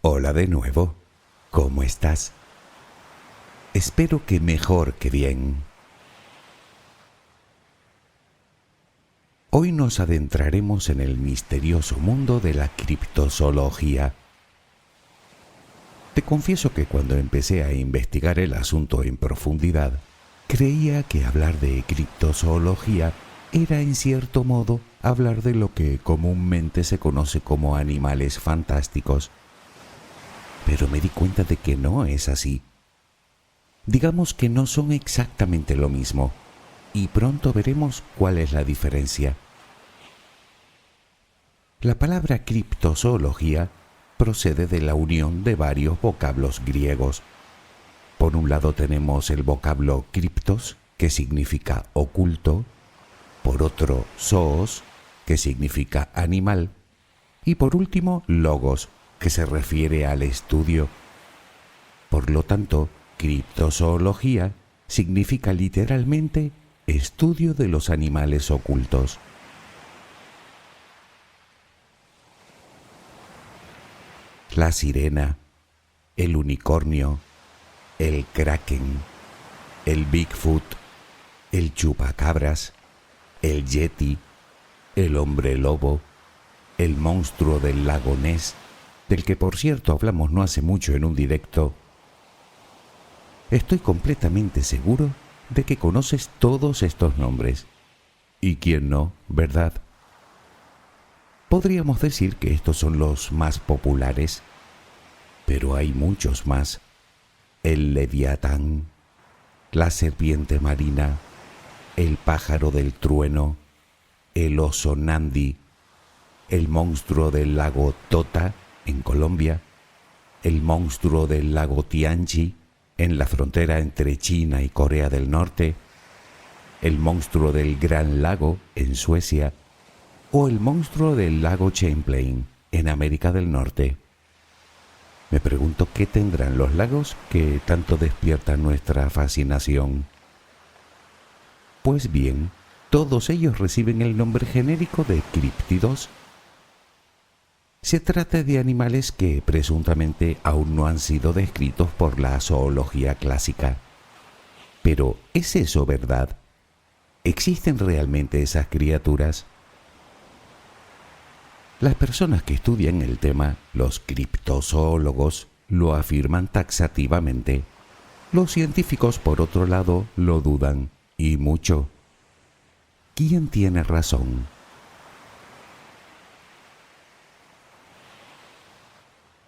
Hola de nuevo. ¿Cómo estás? Espero que mejor que bien. Hoy nos adentraremos en el misterioso mundo de la criptozoología. Te confieso que cuando empecé a investigar el asunto en profundidad, creía que hablar de criptozoología era en cierto modo hablar de lo que comúnmente se conoce como animales fantásticos. Pero me di cuenta de que no es así. Digamos que no son exactamente lo mismo, y pronto veremos cuál es la diferencia. La palabra criptozoología procede de la unión de varios vocablos griegos. Por un lado tenemos el vocablo criptos, que significa oculto, por otro zoos, que significa animal, y por último logos, que se refiere al estudio. Por lo tanto, criptozoología significa literalmente estudio de los animales ocultos. La sirena, el unicornio, el kraken, el Bigfoot, el chupacabras, el yeti, el hombre lobo, el monstruo del lago Ness, del que por cierto hablamos no hace mucho en un directo. Estoy completamente seguro de que conoces todos estos nombres. ¿Y quién no, verdad? Podríamos decir que estos son los más populares, pero hay muchos más. El leviatán, la serpiente marina, el pájaro del trueno, el oso Nandi, el monstruo del lago Tota en Colombia, el monstruo del lago Tianchi en la frontera entre China y Corea del Norte, el monstruo del Gran Lago en Suecia o el monstruo del lago Champlain en América del Norte. Me pregunto qué tendrán los lagos que tanto despiertan nuestra fascinación. Pues bien, todos ellos reciben el nombre genérico de críptidos. Se trata de animales que presuntamente aún no han sido descritos por la zoología clásica. Pero, ¿es eso verdad? ¿Existen realmente esas criaturas? Las personas que estudian el tema, los criptozoólogos, lo afirman taxativamente. Los científicos, por otro lado, lo dudan, y mucho. ¿Quién tiene razón?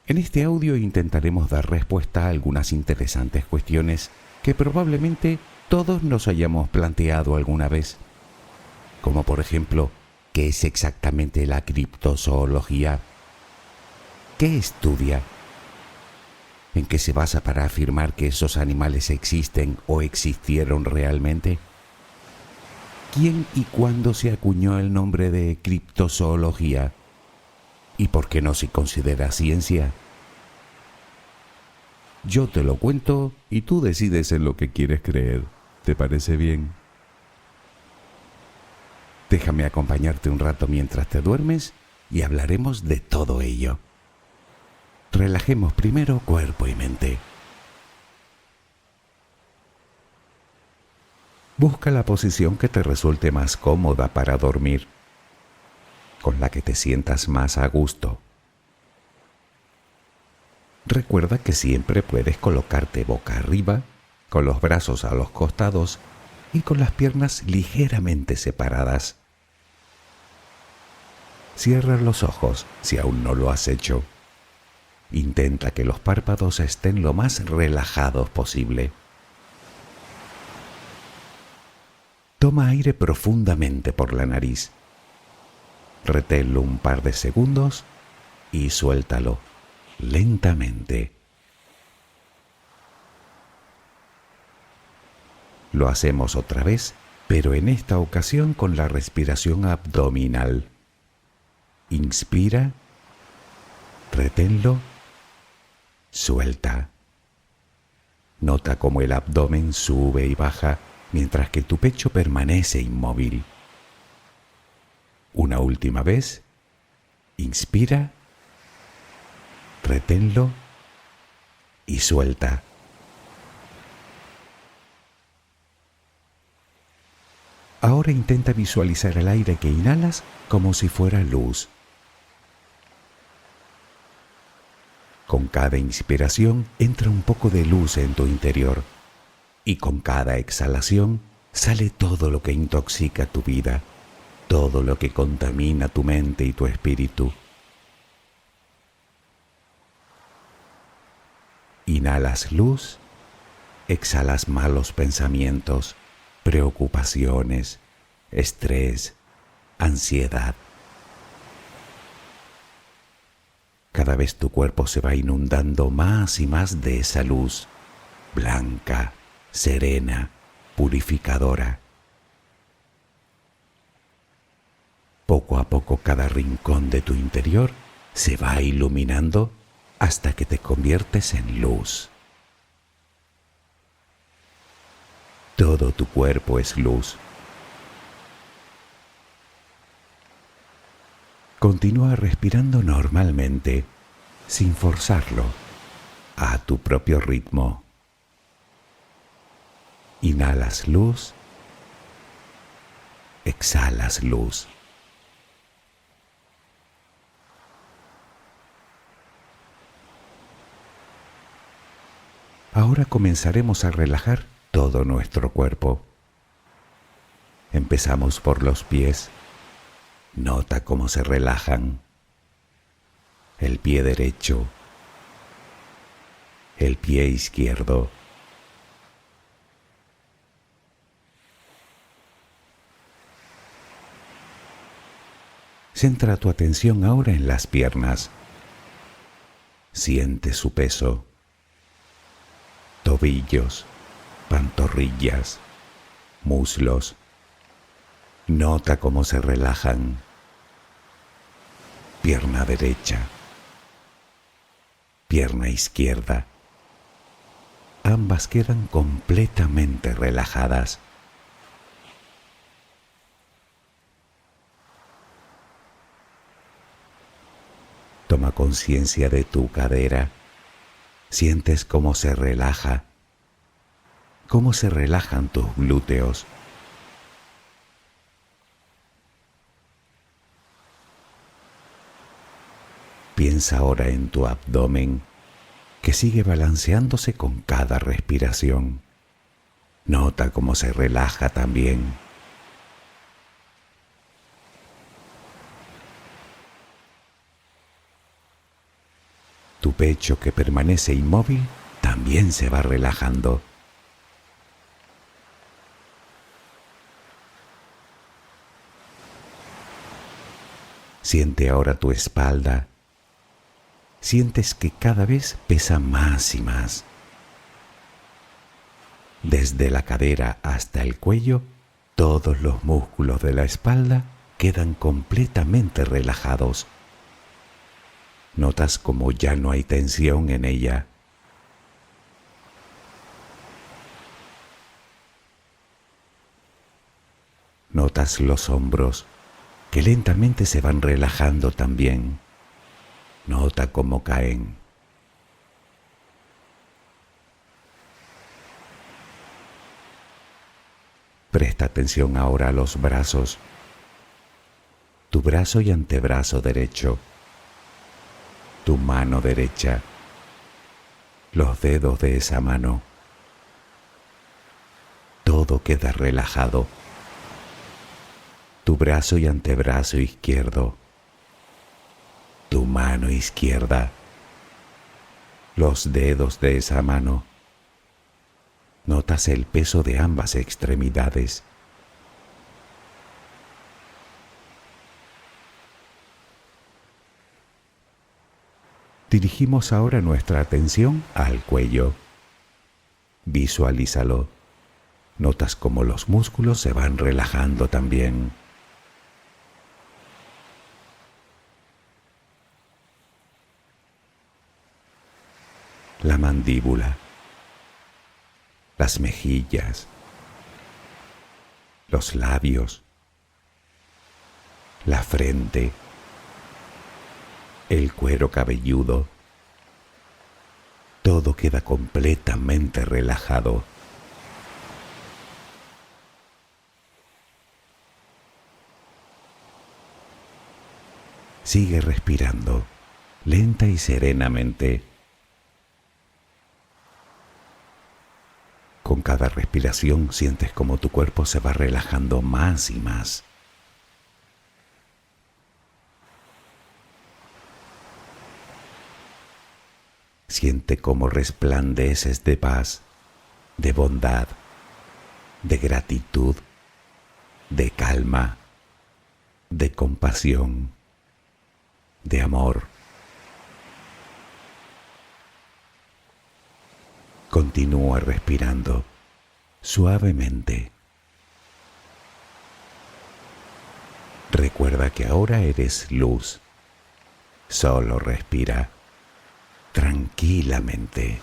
En este audio intentaremos dar respuesta a algunas interesantes cuestiones que probablemente todos nos hayamos planteado alguna vez. Como por ejemplo, ¿qué es exactamente la criptozoología? ¿Qué estudia? ¿En qué se basa para afirmar que esos animales existen o existieron realmente? ¿Quién y cuándo se acuñó el nombre de criptozoología? ¿Y por qué no se considera ciencia? Yo te lo cuento y tú decides en lo que quieres creer. ¿Te parece bien? Déjame acompañarte un rato mientras te duermes y hablaremos de todo ello. Relajemos primero cuerpo y mente. Busca la posición que te resulte más cómoda para dormir, con la que te sientas más a gusto. Recuerda que siempre puedes colocarte boca arriba, con los brazos a los costados y con las piernas ligeramente separadas. Cierra los ojos si aún no lo has hecho. Intenta que los párpados estén lo más relajados posible. Toma aire profundamente por la nariz. Reténlo un par de segundos y suéltalo lentamente. Lo hacemos otra vez, pero en esta ocasión con la respiración abdominal. Inspira, reténlo, suelta. Nota cómo el abdomen sube y baja mientras que tu pecho permanece inmóvil. Una última vez. Inspira Reténlo y suelta. Ahora intenta visualizar el aire que inhalas como si fuera luz. Con cada inspiración entra un poco de luz en tu interior y con cada exhalación sale todo lo que intoxica tu vida, todo lo que contamina tu mente y tu espíritu. Inhalas luz, exhalas malos pensamientos, preocupaciones, estrés, ansiedad. Cada vez tu cuerpo se va inundando más y más de esa luz, blanca, serena, purificadora. Poco a poco cada rincón de tu interior se va iluminando hasta que te conviertes en luz. Todo tu cuerpo es luz. Continúa respirando normalmente, sin forzarlo, a tu propio ritmo. Inhalas luz, exhalas luz. Ahora comenzaremos a relajar todo nuestro cuerpo. Empezamos por los pies. Nota cómo se relajan. El pie derecho, el pie izquierdo. Centra tu atención ahora en las piernas. Siente su peso. Tobillos, pantorrillas, muslos. Nota cómo se relajan. Pierna derecha, pierna izquierda. Ambas quedan completamente relajadas. Toma conciencia de tu cadera. Sientes cómo se relaja, cómo se relajan tus glúteos. Piensa ahora en tu abdomen, que sigue balanceándose con cada respiración. Nota cómo se relaja también. Tu pecho, que permanece inmóvil, también se va relajando. Siente ahora tu espalda. Sientes que cada vez pesa más y más. Desde la cadera hasta el cuello, todos los músculos de la espalda quedan completamente relajados. Notas como ya no hay tensión en ella. Notas los hombros, que lentamente se van relajando también. Nota cómo caen. Presta atención ahora a los brazos. Tu brazo y antebrazo derecho. Tu mano derecha. Los dedos de esa mano. Todo queda relajado. Tu brazo y antebrazo izquierdo. Tu mano izquierda. Los dedos de esa mano. Notas el peso de ambas extremidades. Dirigimos ahora nuestra atención al cuello. Visualízalo. Notas cómo los músculos se van relajando también. La mandíbula, las mejillas, los labios, la frente, el cuero cabelludo, todo queda completamente relajado. Sigue respirando, lenta y serenamente. Con cada respiración sientes como tu cuerpo se va relajando más y más. Siente cómo resplandeces de paz, de bondad, de gratitud, de calma, de compasión, de amor. Continúa respirando suavemente. Recuerda que ahora eres luz. Solo respira tranquilamente.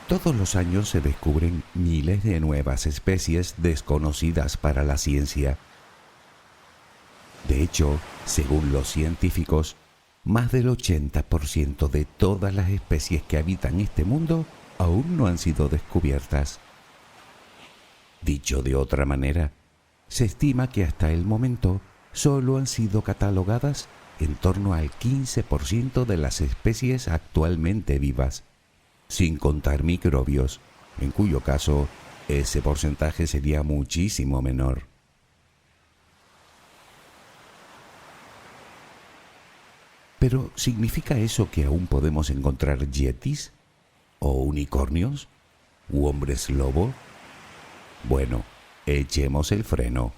Todos los años se descubren miles de nuevas especies desconocidas para la ciencia. De hecho, según los científicos, más del 80% de todas las especies que habitan este mundo aún no han sido descubiertas. Dicho de otra manera, se estima que hasta el momento solo han sido catalogadas en torno al 15% de las especies actualmente vivas, sin contar microbios, en cuyo caso ese porcentaje sería muchísimo menor. Pero ¿significa eso que aún podemos encontrar yetis? ¿O unicornios? ¿U hombres lobo? Bueno, echemos el freno.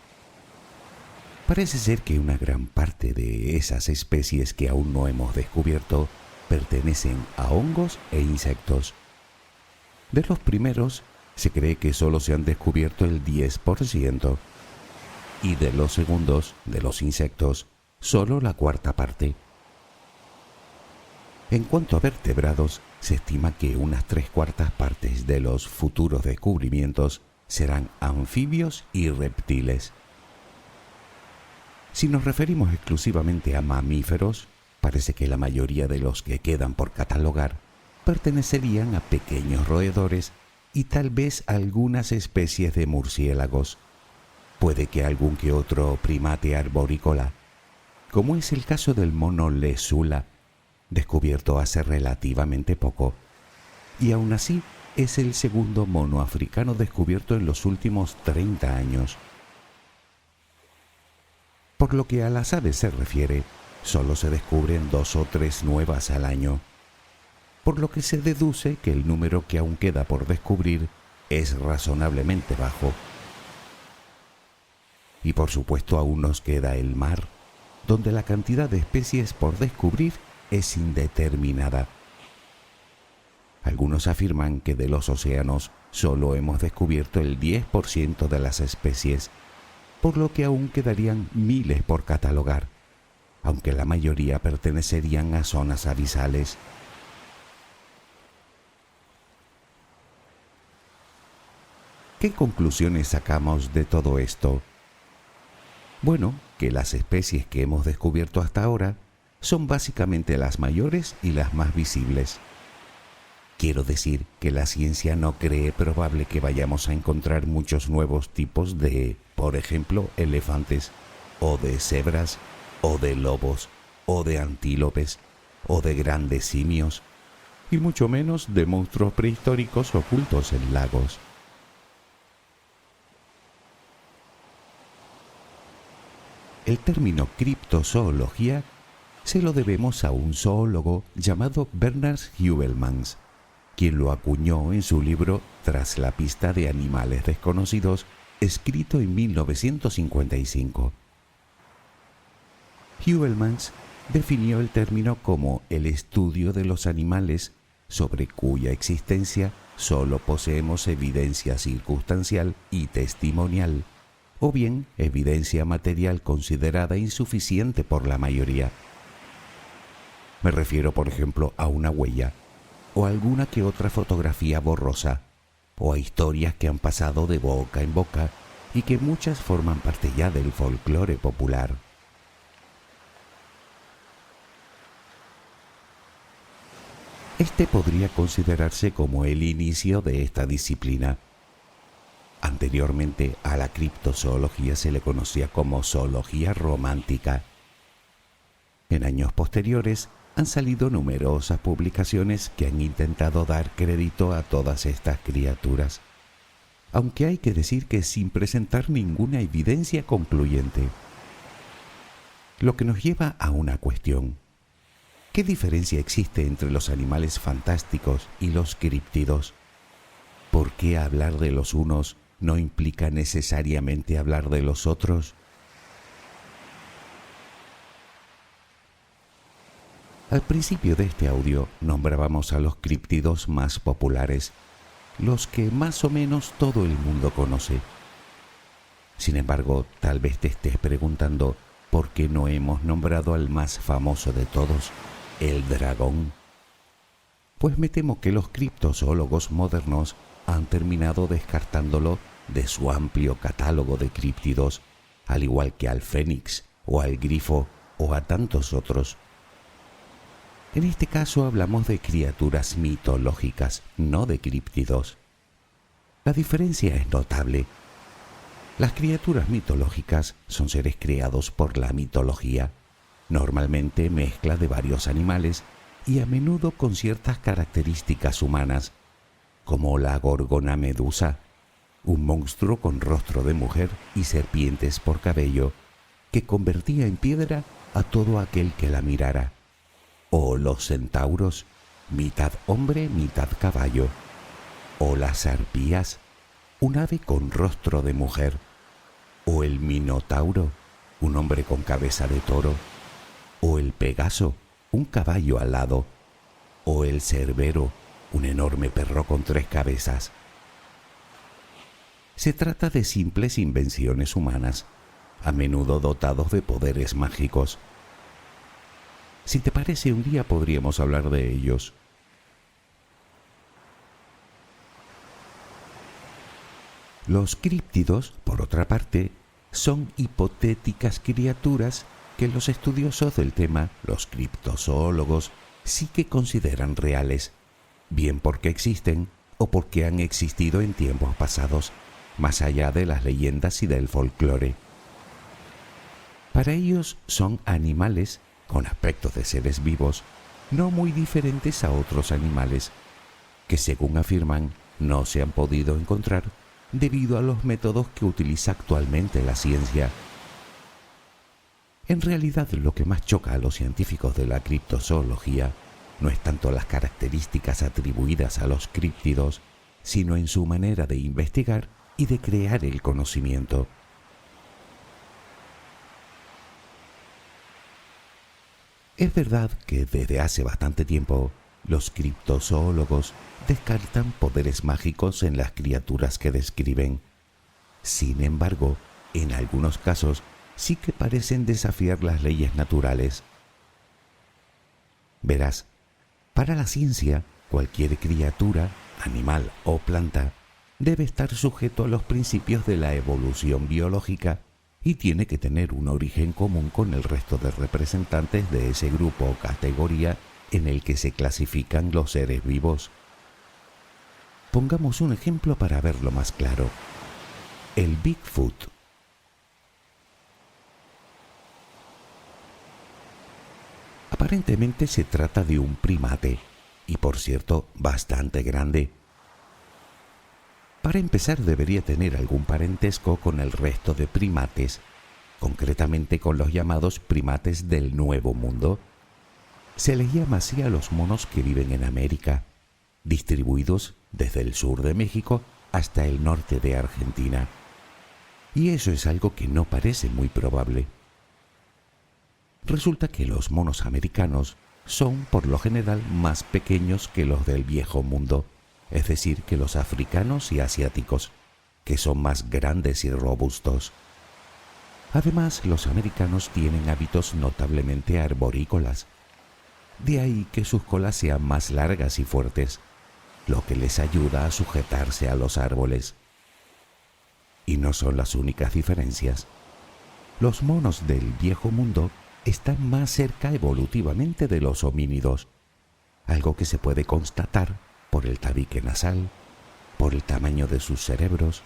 Parece ser que una gran parte de esas especies que aún no hemos descubierto pertenecen a hongos e insectos. De los primeros, se cree que solo se han descubierto el 10%, y de los segundos, de los insectos, solo la cuarta parte. En cuanto a vertebrados, se estima que unas 3/4 partes de los futuros descubrimientos serán anfibios y reptiles. Si nos referimos exclusivamente a mamíferos, parece que la mayoría de los que quedan por catalogar pertenecerían a pequeños roedores y tal vez algunas especies de murciélagos. Puede que algún que otro primate arborícola, como es el caso del mono lesula, descubierto hace relativamente poco, y aún así es el segundo mono africano descubierto en los últimos 30 años. Por lo que a las aves se refiere, solo se descubren 2 o 3 nuevas al año, por lo que se deduce que el número que aún queda por descubrir es razonablemente bajo. Y por supuesto aún nos queda el mar, donde la cantidad de especies por descubrir es indeterminada. Algunos afirman que de los océanos solo hemos descubierto el 10% de las especies, por lo que aún quedarían miles por catalogar, aunque la mayoría pertenecerían a zonas abisales. ¿Qué conclusiones sacamos de todo esto? Bueno, que las especies que hemos descubierto hasta ahora son básicamente las mayores y las más visibles. Quiero decir que la ciencia no cree probable que vayamos a encontrar muchos nuevos tipos de, por ejemplo, elefantes, o de cebras, o de lobos, o de antílopes, o de grandes simios, y mucho menos de monstruos prehistóricos ocultos en lagos. El término criptozoología se lo debemos a un zoólogo llamado Bernard Heuvelmans, quien lo acuñó en su libro Tras la pista de animales desconocidos, escrito en 1955. Heuvelmans definió el término como el estudio de los animales sobre cuya existencia solo poseemos evidencia circunstancial y testimonial, o bien evidencia material considerada insuficiente por la mayoría. Me refiero, por ejemplo, a una huella, o alguna que otra fotografía borrosa, o a historias que han pasado de boca en boca y que muchas forman parte ya del folclore popular. Este podría considerarse como el inicio de esta disciplina. Anteriormente a la criptozoología se le conocía como zoología romántica. En años posteriores han salido numerosas publicaciones que han intentado dar crédito a todas estas criaturas, aunque hay que decir que sin presentar ninguna evidencia concluyente. Lo que nos lleva a una cuestión. ¿Qué diferencia existe entre los animales fantásticos y los críptidos? ¿Por qué hablar de los unos no implica necesariamente hablar de los otros? Al principio de este audio nombrábamos a los críptidos más populares, los que más o menos todo el mundo conoce. Sin embargo, tal vez te estés preguntando por qué no hemos nombrado al más famoso de todos, el dragón. Pues me temo que los criptozoólogos modernos han terminado descartándolo de su amplio catálogo de críptidos, al igual que al fénix o al grifo o a tantos otros. En este caso hablamos de criaturas mitológicas, no de críptidos. La diferencia es notable. Las criaturas mitológicas son seres creados por la mitología, normalmente mezcla de varios animales y a menudo con ciertas características humanas, como la gorgona medusa, un monstruo con rostro de mujer y serpientes por cabello, que convertía en piedra a todo aquel que la mirara, o los centauros, mitad hombre, mitad caballo, o las arpías, un ave con rostro de mujer, o el minotauro, un hombre con cabeza de toro, o el pegaso, un caballo alado, o el cerbero, un enorme perro con 3 cabezas. Se trata de simples invenciones humanas, a menudo dotados de poderes mágicos. Si te parece, un día podríamos hablar de ellos. Los críptidos, por otra parte, son hipotéticas criaturas que los estudiosos del tema, los criptozoólogos, sí que consideran reales, bien porque existen o porque han existido en tiempos pasados, más allá de las leyendas y del folclore. Para ellos son animales con aspectos de seres vivos, no muy diferentes a otros animales, que según afirman no se han podido encontrar debido a los métodos que utiliza actualmente la ciencia. En realidad, lo que más choca a los científicos de la criptozoología no es tanto las características atribuidas a los críptidos, sino en su manera de investigar y de crear el conocimiento. Es verdad que desde hace bastante tiempo los criptozoólogos descartan poderes mágicos en las criaturas que describen. Sin embargo, en algunos casos sí que parecen desafiar las leyes naturales. Verás, para la ciencia, cualquier criatura, animal o planta, debe estar sujeto a los principios de la evolución biológica y tiene que tener un origen común con el resto de representantes de ese grupo o categoría en el que se clasifican los seres vivos. Pongamos un ejemplo para verlo más claro. El Bigfoot. Aparentemente se trata de un primate, y por cierto, bastante grande. Para empezar, debería tener algún parentesco con el resto de primates, concretamente con los llamados primates del Nuevo Mundo, Se les llama así a los monos que viven en América, distribuidos desde el sur de México hasta el norte de Argentina. Y eso es algo que no parece muy probable. Resulta que los monos americanos son, por lo general, más pequeños que los del Viejo Mundo, es decir, que los africanos y asiáticos, que son más grandes y robustos. Además, los americanos tienen hábitos notablemente arborícolas. De ahí que sus colas sean más largas y fuertes, lo que les ayuda a sujetarse a los árboles. Y no son las únicas diferencias. Los monos del Viejo Mundo están más cerca evolutivamente de los homínidos, algo que se puede constatar por el tabique nasal, por el tamaño de sus cerebros,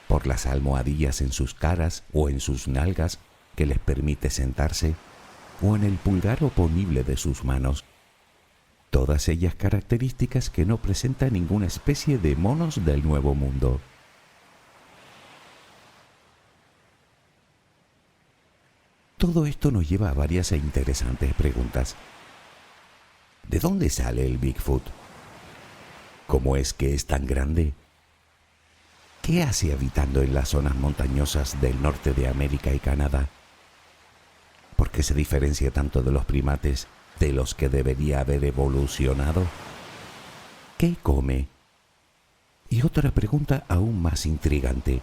por las almohadillas en sus caras o en sus nalgas que les permite sentarse, o en el pulgar oponible de sus manos. Todas ellas características que no presenta ninguna especie de monos del Nuevo Mundo. Todo esto nos lleva a varias e interesantes preguntas. ¿De dónde sale el Bigfoot? ¿Cómo es que es tan grande? ¿Qué hace habitando en las zonas montañosas del norte de América y Canadá? ¿Por qué se diferencia tanto de los primates de los que debería haber evolucionado? ¿Qué come? Y otra pregunta aún más intrigante.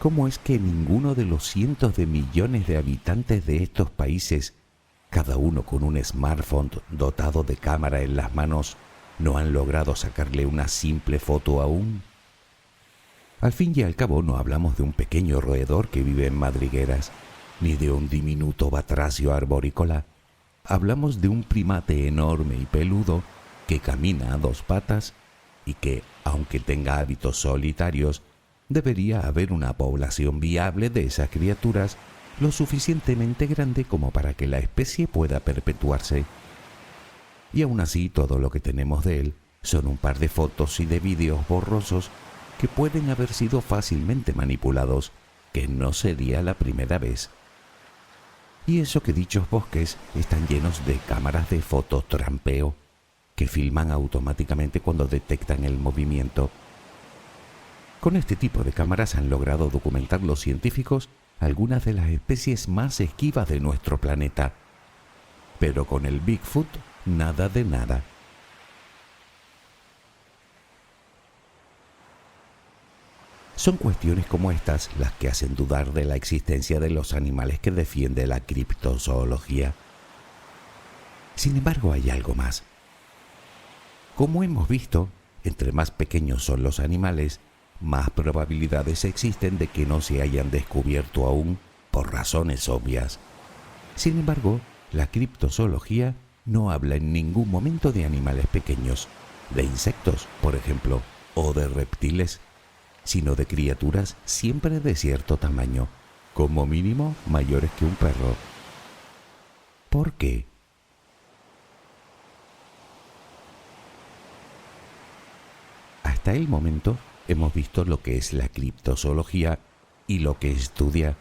¿Cómo es que ninguno de los cientos de millones de habitantes de estos países, cada uno con un smartphone dotado de cámara en las manos, no han logrado sacarle una simple foto aún? Al fin y al cabo no hablamos de un pequeño roedor que vive en madrigueras, ni de un diminuto batracio arborícola. Hablamos de un primate enorme y peludo que camina a dos patas y que, aunque tenga hábitos solitarios, debería haber una población viable de esas criaturas lo suficientemente grande como para que la especie pueda perpetuarse. Y aún así todo lo que tenemos de él son un par de fotos y de vídeos borrosos que pueden haber sido fácilmente manipulados, que no sería la primera vez. Y eso que dichos bosques están llenos de cámaras de fototrampeo que filman automáticamente cuando detectan el movimiento. Con este tipo de cámaras han logrado documentar los científicos algunas de las especies más esquivas de nuestro planeta. Pero con el Bigfoot, nada de nada. Son cuestiones como estas las que hacen dudar de la existencia de los animales que defiende la criptozoología. Sin embargo, hay algo más. Como hemos visto, entre más pequeños son los animales, más probabilidades existen de que no se hayan descubierto aún por razones obvias. Sin embargo, la criptozoología no habla en ningún momento de animales pequeños, de insectos, por ejemplo, o de reptiles, sino de criaturas siempre de cierto tamaño, como mínimo mayores que un perro. ¿Por qué? Hasta el momento hemos visto lo que es la criptozoología y lo que estudia,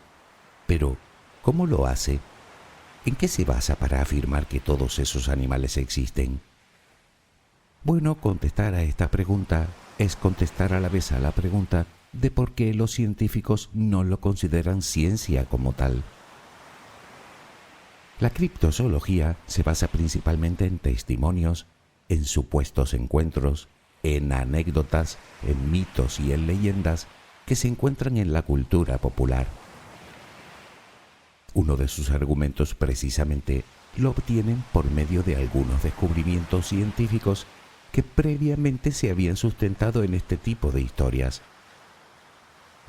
pero ¿cómo lo hace? ¿En qué se basa para afirmar que todos esos animales existen? Bueno, contestar a esta pregunta es contestar a la vez a la pregunta de por qué los científicos no lo consideran ciencia como tal. La criptozoología se basa principalmente en testimonios, en supuestos encuentros, en anécdotas, en mitos y en leyendas que se encuentran en la cultura popular. Uno de sus argumentos precisamente lo obtienen por medio de algunos descubrimientos científicos que previamente se habían sustentado en este tipo de historias.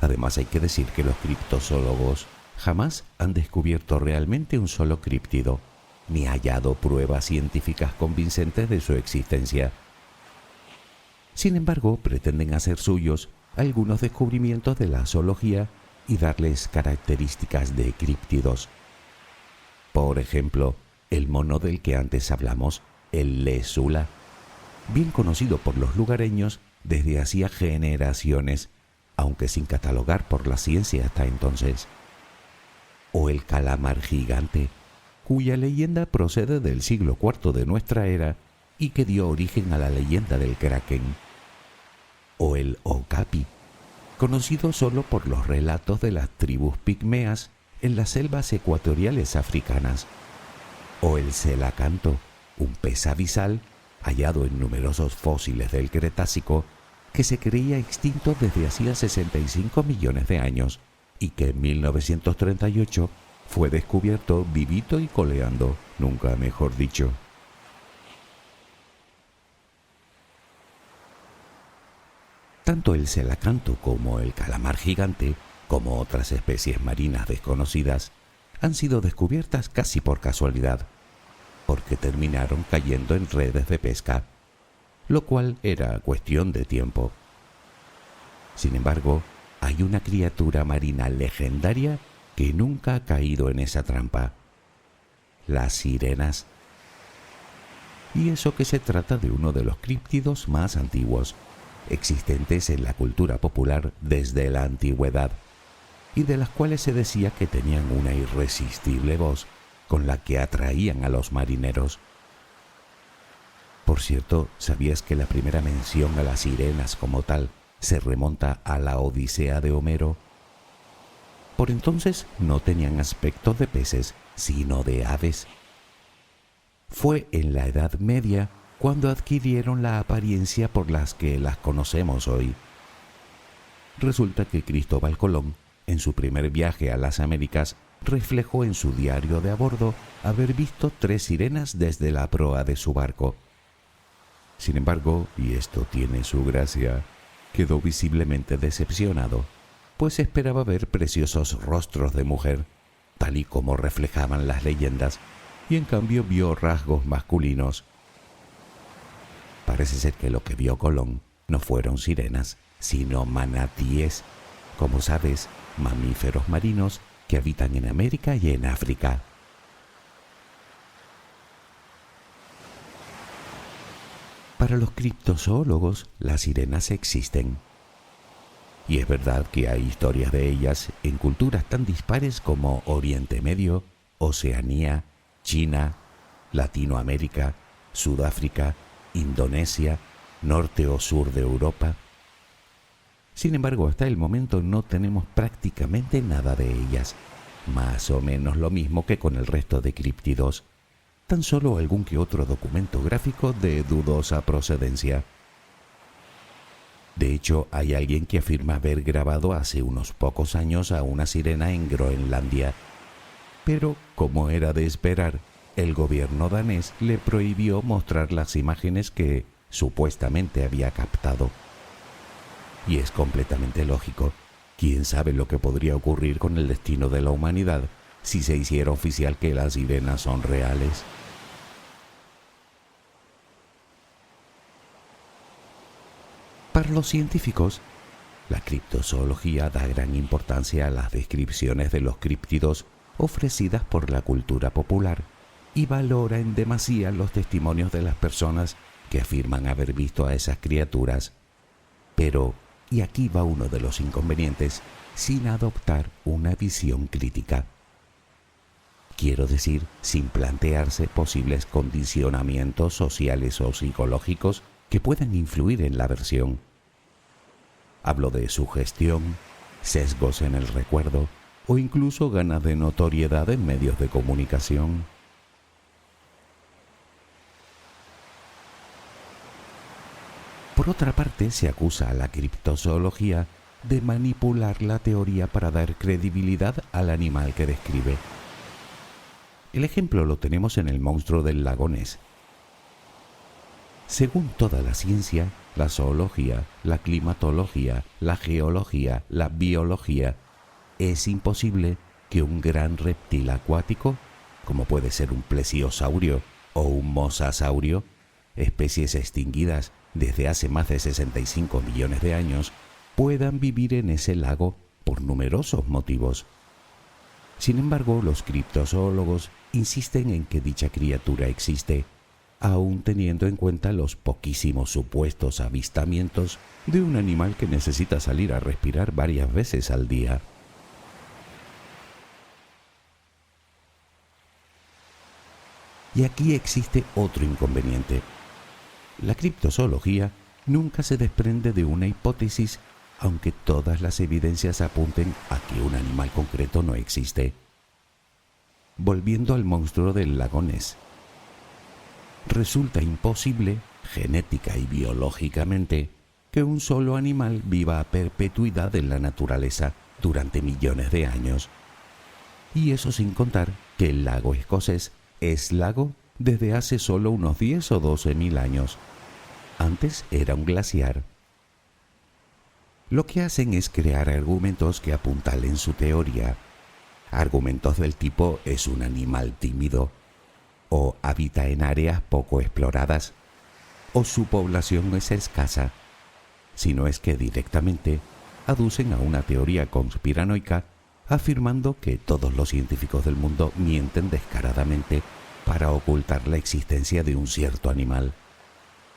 Además, hay que decir que los criptozoólogos jamás han descubierto realmente un solo críptido, ni hallado pruebas científicas convincentes de su existencia. Sin embargo, pretenden hacer suyos algunos descubrimientos de la zoología y darles características de críptidos. Por ejemplo, el mono del que antes hablamos, el lesula, bien conocido por los lugareños desde hacía generaciones, aunque sin catalogar por la ciencia hasta entonces. O el calamar gigante, cuya leyenda procede del siglo IV de nuestra era y que dio origen a la leyenda del Kraken, o el Okapi, conocido solo por los relatos de las tribus pigmeas en las selvas ecuatoriales africanas, o el Selacanto, un pez abisal hallado en numerosos fósiles del Cretácico que se creía extinto desde hacía 65 millones de años y que en 1938 fue descubierto vivito y coleando, nunca mejor dicho. Tanto el Selacanto como el calamar gigante, como otras especies marinas desconocidas, han sido descubiertas casi por casualidad, porque terminaron cayendo en redes de pesca, lo cual era cuestión de tiempo. Sin embargo, hay una criatura marina legendaria que nunca ha caído en esa trampa: las sirenas. Y eso que se trata de uno de los críptidos más antiguos, existentes en la cultura popular desde la antigüedad, y de las cuales se decía que tenían una irresistible voz con la que atraían a los marineros. Por cierto, ¿sabías que la primera mención a las sirenas como tal se remonta a la Odisea de Homero? Por entonces no tenían aspecto de peces, sino de aves. Fue en la Edad Media cuando adquirieron la apariencia por las que las conocemos hoy. Resulta que Cristóbal Colón, en su primer viaje a las Américas, reflejó en su diario de a bordo haber visto 3 sirenas desde la proa de su barco. Sin embargo, y esto tiene su gracia, quedó visiblemente decepcionado, pues esperaba ver preciosos rostros de mujer, tal y como reflejaban las leyendas, y en cambio vio rasgos masculinos. Parece ser que lo que vio Colón no fueron sirenas, sino manatíes, como sabes, mamíferos marinos que habitan en América y en África. Para los criptozoólogos, las sirenas existen. Y es verdad que hay historias de ellas en culturas tan dispares como Oriente Medio, Oceanía, China, Latinoamérica, Sudáfrica, Indonesia, norte o sur de Europa. Sin embargo, hasta el momento no tenemos prácticamente nada de ellas, más o menos lo mismo que con el resto de críptidos, tan solo algún que otro documento gráfico de dudosa procedencia. De hecho, hay alguien que afirma haber grabado hace unos pocos años a una sirena en Groenlandia, pero, como era de esperar, el gobierno danés le prohibió mostrar las imágenes que supuestamente había captado. Y es completamente lógico. ¿Quién sabe lo que podría ocurrir con el destino de la humanidad si se hiciera oficial que las sirenas son reales? Para los científicos, la criptozoología da gran importancia a las descripciones de los críptidos ofrecidas por la cultura popular y valora en demasía los testimonios de las personas que afirman haber visto a esas criaturas. Pero, y aquí va uno de los inconvenientes, sin adoptar una visión crítica. Quiero decir, sin plantearse posibles condicionamientos sociales o psicológicos que puedan influir en la versión. Hablo de sugestión, sesgos en el recuerdo o incluso ganas de notoriedad en medios de comunicación. Por otra parte, se acusa a la criptozoología de manipular la teoría para dar credibilidad al animal que describe. El ejemplo lo tenemos en el monstruo del lago Ness. Según toda la ciencia, la zoología, la climatología, la geología, la biología, es imposible que un gran reptil acuático, como puede ser un plesiosaurio o un mosasaurio, especies extinguidas desde hace más de 65 millones de años, puedan vivir en ese lago por numerosos motivos. Sin embargo, los criptozoólogos insisten en que dicha criatura existe, aún teniendo en cuenta los poquísimos supuestos avistamientos de un animal que necesita salir a respirar varias veces al día. Y aquí existe otro inconveniente. La criptozoología nunca se desprende de una hipótesis, aunque todas las evidencias apunten a que un animal concreto no existe. Volviendo al monstruo del lago Ness. Resulta imposible, genética y biológicamente, que un solo animal viva a perpetuidad en la naturaleza durante millones de años. Y eso sin contar que el lago escocés es lago desde hace solo unos 10 o 12.000 años. Antes era un glaciar. Lo que hacen es crear argumentos que apuntalen su teoría. Argumentos del tipo es un animal tímido, o habita en áreas poco exploradas, o su población es escasa, sino es que directamente aducen a una teoría conspiranoica afirmando que todos los científicos del mundo mienten descaradamente para ocultar la existencia de un cierto animal.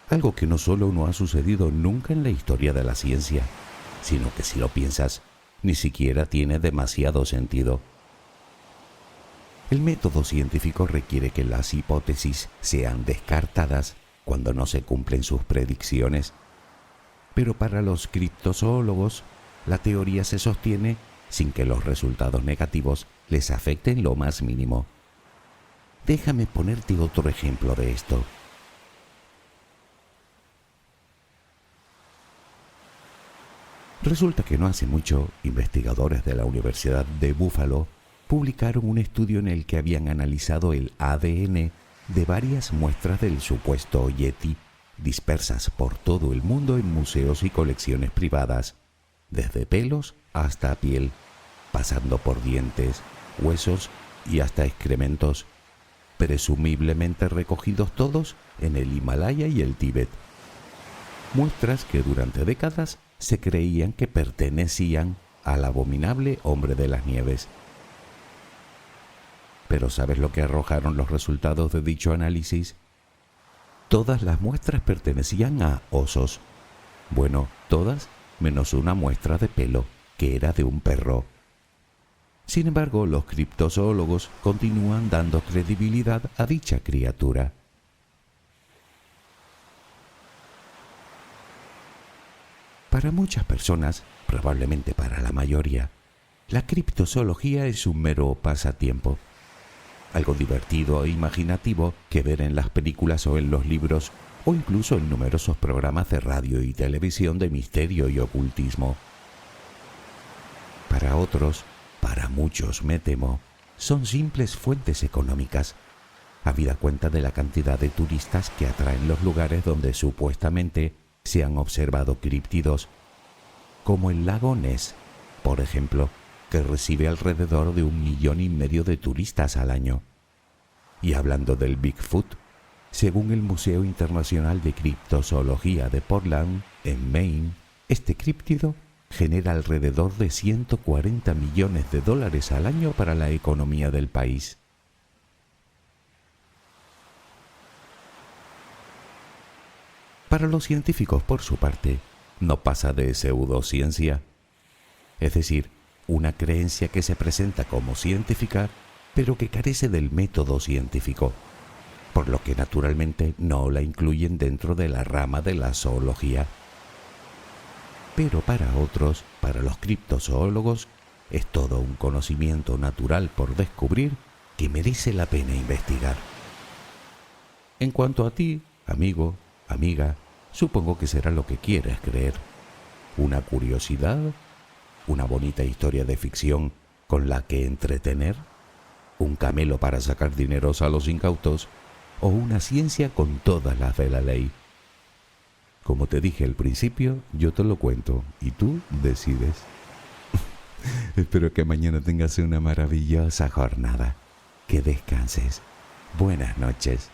Algo que no solo no ha sucedido nunca en la historia de la ciencia, sino que si lo piensas, ni siquiera tiene demasiado sentido. El método científico requiere que las hipótesis sean descartadas cuando no se cumplen sus predicciones. Pero para los criptozoólogos, la teoría se sostiene sin que los resultados negativos les afecten lo más mínimo. Déjame ponerte otro ejemplo de esto. Resulta que no hace mucho, investigadores de la Universidad de Buffalo publicaron un estudio en el que habían analizado el ADN de varias muestras del supuesto Yeti dispersas por todo el mundo en museos y colecciones privadas, desde pelos hasta piel, pasando por dientes, huesos y hasta excrementos, presumiblemente recogidos todos en el Himalaya y el Tíbet. Muestras que durante décadas se creían que pertenecían al abominable hombre de las nieves. Pero ¿sabes lo que arrojaron los resultados de dicho análisis? Todas las muestras pertenecían a osos. Bueno, todas menos una muestra de pelo, que era de un perro. Sin embargo, los criptozoólogos continúan dando credibilidad a dicha criatura. Para muchas personas, probablemente para la mayoría, la criptozoología es un mero pasatiempo. Algo divertido e imaginativo que ver en las películas o en los libros, o incluso en numerosos programas de radio y televisión de misterio y ocultismo. Para otros, para muchos me temo, son simples fuentes económicas, habida cuenta de la cantidad de turistas que atraen los lugares donde supuestamente se han observado críptidos, como el lago Ness, por ejemplo, que recibe alrededor de 1,5 millones de turistas al año. Y hablando del Bigfoot, según el Museo Internacional de Criptozoología de Portland, en Maine, este críptido genera alrededor de $140 millones al año para la economía del país. Para los científicos, por su parte, no pasa de pseudociencia, es decir, una creencia que se presenta como científica, pero que carece del método científico, por lo que naturalmente no la incluyen dentro de la rama de la zoología. Pero para otros, para los criptozoólogos, es todo un conocimiento natural por descubrir que merece la pena investigar. En cuanto a ti, amigo, amiga, supongo que será lo que quieras creer. Una curiosidad, una bonita historia de ficción con la que entretener, un camelo para sacar dineros a los incautos o una ciencia con todas las de la ley. Como te dije al principio, yo te lo cuento y tú decides. Espero que mañana tengas una maravillosa jornada. Que descanses. Buenas noches.